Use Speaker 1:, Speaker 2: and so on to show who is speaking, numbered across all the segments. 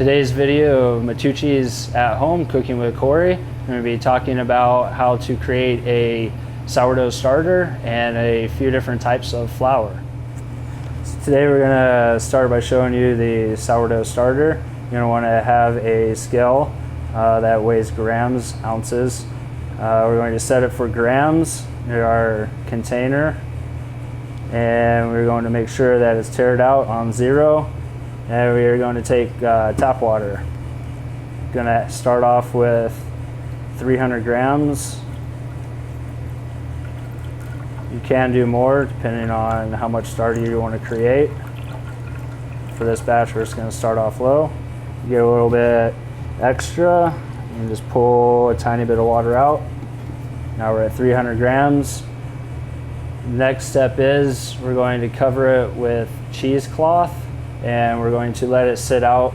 Speaker 1: Today's video of Matucci's at home cooking with Corey. I'm going to be talking about how to create a sourdough starter and a few different types of flour. So today we're going to start by showing you the sourdough starter. You're going to want to have a scale that weighs grams, ounces. We're going to set it for grams in our container, and we're going to make sure that it's tared out on 0. And we are going to take tap water. Going to start off with 300 grams. You can do more depending on how much starter you want to create. For this batch, we're just going to start off low. You get a little bit extra, and just pull a tiny bit of water out. Now we're at 300 grams. Next step is we're going to cover it with cheesecloth, and we're going to let it sit out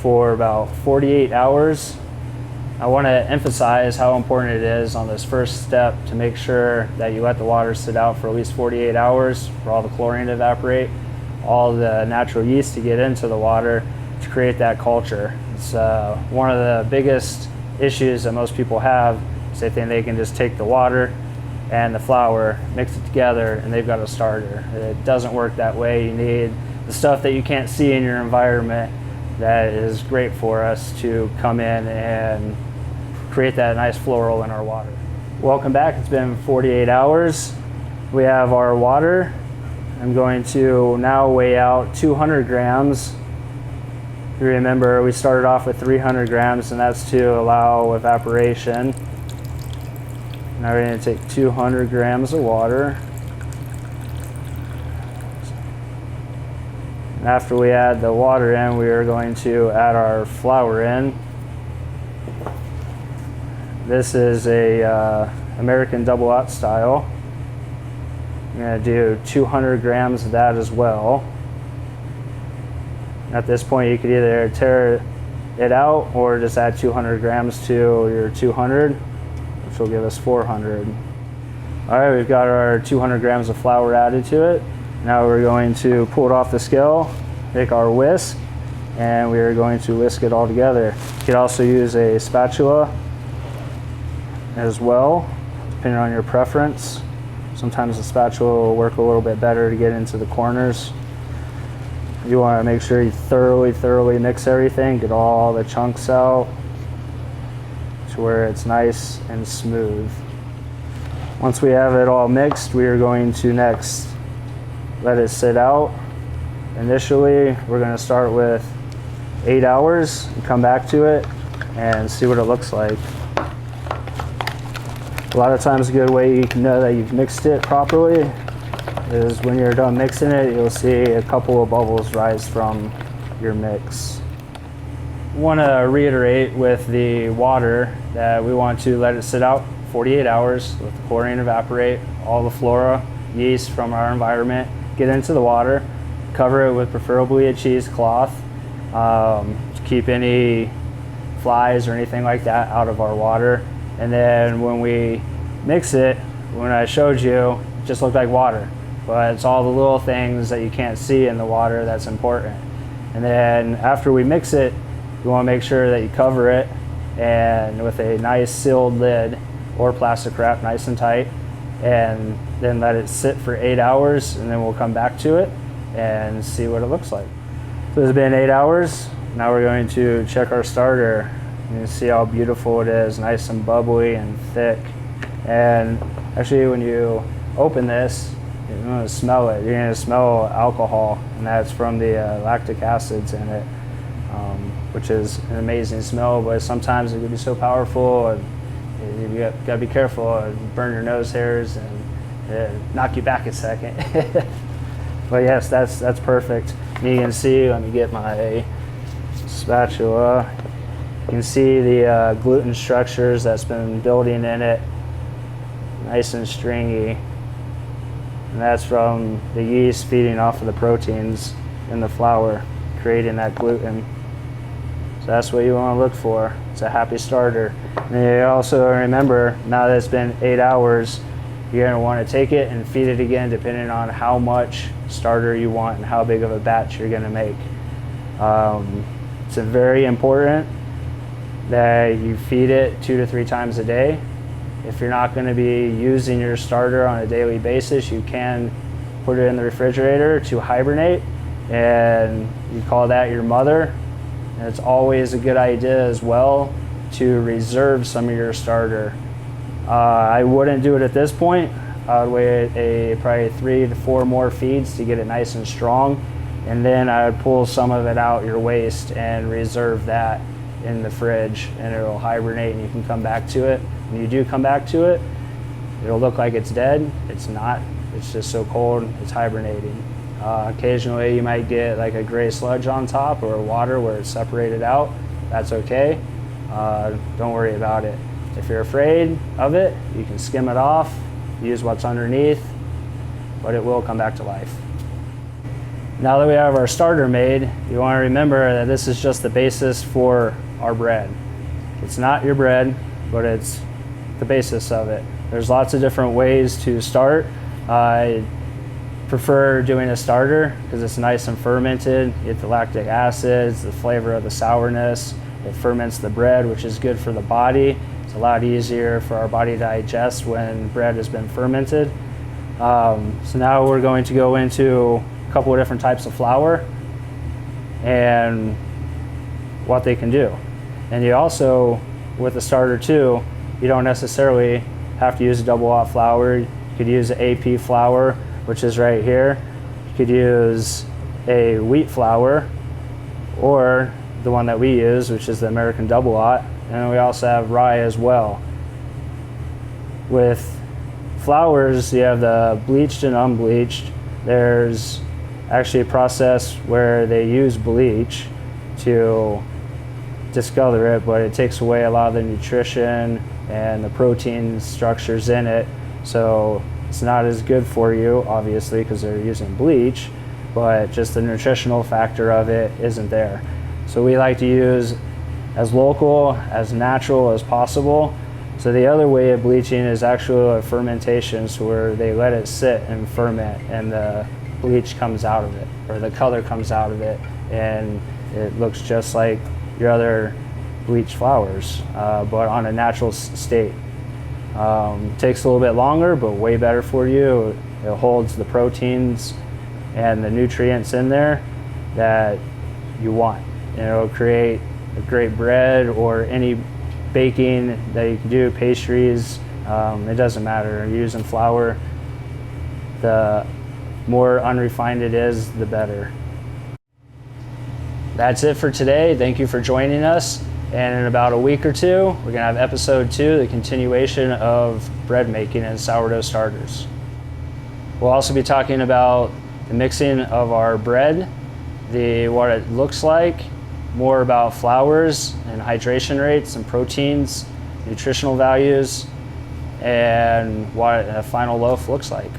Speaker 1: for about 48 hours. I want to emphasize how important it is on this first step to make sure that you let the water sit out for at least 48 hours for all the chlorine to evaporate, all the natural yeast to get into the water to create that culture. It's one of the biggest issues that most people have is they think they can just take the water and the flour, mix it together, and they've got a starter. It doesn't work that way. You need the stuff that you can't see in your environment that is great for us to come in and create that nice floral in our water. Welcome back. It's been 48 hours. We have our water. I'm going to now weigh out 200 grams. You remember we started off with 300 grams, and that's to allow evaporation. Now we're going to take 200 grams of water. And after we add the water in, we are going to add our flour in. This is a American double out style. I'm going to do 200 grams of that as well. At this point, you could either tear it out or just add 200 grams to your 200, which will give us 400. All right, we've got our 200 grams of flour added to it. Now we're going to pull it off the scale, take our whisk, and we are going to whisk it all together. You could also use a spatula as well, depending on your preference. Sometimes the spatula will work a little bit better to get into the corners. You want to make sure you thoroughly mix everything, get all the chunks out to where it's nice and smooth. Once we have it all mixed, we are going to next let it sit out. Initially, we're going to start with 8 hours and come back to it and see what it looks like. A lot of times a good way you can know that you've mixed it properly is when you're done mixing it, you'll see a couple of bubbles rise from your mix. I want to reiterate with the water that we want to let it sit out 48 hours, let the chlorine evaporate, all the flora, yeast from our environment get into the water, cover it with preferably a cheesecloth to keep any flies or anything like that out of our water. And then when we mix it, when I showed you, it just looked like water, but it's all the little things that you can't see in the water that's important. And then after we mix it, you want to make sure that you cover it and with a nice sealed lid or plastic wrap nice and tight, and then let it sit for 8 hours, and then we'll come back to it and see what it looks like. So it's been 8 hours. Now we're going to check our starter. You can see how beautiful it is, nice and bubbly and thick. And actually when you open this, you're going to smell it. You're going to smell alcohol, and that's from the lactic acids in it, which is an amazing smell, but sometimes it can be so powerful, and you got to be careful and burn your nose hairs and knock you back a second. But yes, that's perfect. And you can see, let me get my spatula. You can see the gluten structures that's been building in it, nice and stringy. And that's from the yeast feeding off of the proteins in the flour, creating that gluten. So that's what you want to look for. It's a happy starter. And you also remember, now that it's been 8 hours, you're going to want to take it and feed it again depending on how much starter you want and how big of a batch you're going to make. very important that you feed it 2 to 3 times a day. If you're not going to be using your starter on a daily basis, you can put it in the refrigerator to hibernate, and you call that your mother. And it's always a good idea as well to reserve some of your starter. I wouldn't do it at this point. I would wait probably 3 to 4 more feeds to get it nice and strong, and then I would pull some of it out your waste and reserve that in the fridge, and it'll hibernate and you can come back to it. When you do come back to it, it'll look like it's dead. It's not. It's just so cold, it's hibernating. Occasionally you might get like a gray sludge on top or water where it's separated out. That's okay. Don't worry about it. If you're afraid of it, you can skim it off, use what's underneath, but it will come back to life. Now that we have our starter made, you want to remember that this is just the basis for our bread. It's not your bread, but it's the basis of it. There's lots of different ways to start. I prefer doing a starter because it's nice and fermented. You get the lactic acids, the flavor of the sourness. It ferments the bread, which is good for the body. It's a lot easier for our body to digest when bread has been fermented. So now we're going to go into a couple of different types of flour and what they can do. And you also, with the starter too, you don't necessarily have to use a double aught flour. You could use an AP flour, which is right here. You could use a wheat flour, or the one that we use, which is the American double aught. And we also have rye as well. With flours, you have the bleached and unbleached. There's actually a process where they use bleach to discolor it, but it takes away a lot of the nutrition and the protein structures in it. So it's not as good for you, obviously, because they're using bleach, but just the nutritional factor of it isn't there. So we like to use as local, as natural as possible. So the other way of bleaching is actually a fermentation, so where they let it sit and ferment and the bleach comes out of it, or the color comes out of it, and it looks just like your other bleached flours, but on a natural state. Takes a little bit longer, but way better for you. It holds the proteins and the nutrients in there that you want. And it'll create a great bread or any baking that you can do, pastries. It doesn't matter. You're using flour. The more unrefined it is, the better. That's it for today. Thank you for joining us. And in about a week or two, we're gonna have episode 2, the continuation of bread making and sourdough starters. We'll also be talking about the mixing of our bread, what it looks like, more about flours and hydration rates and proteins, nutritional values, and what a final loaf looks like.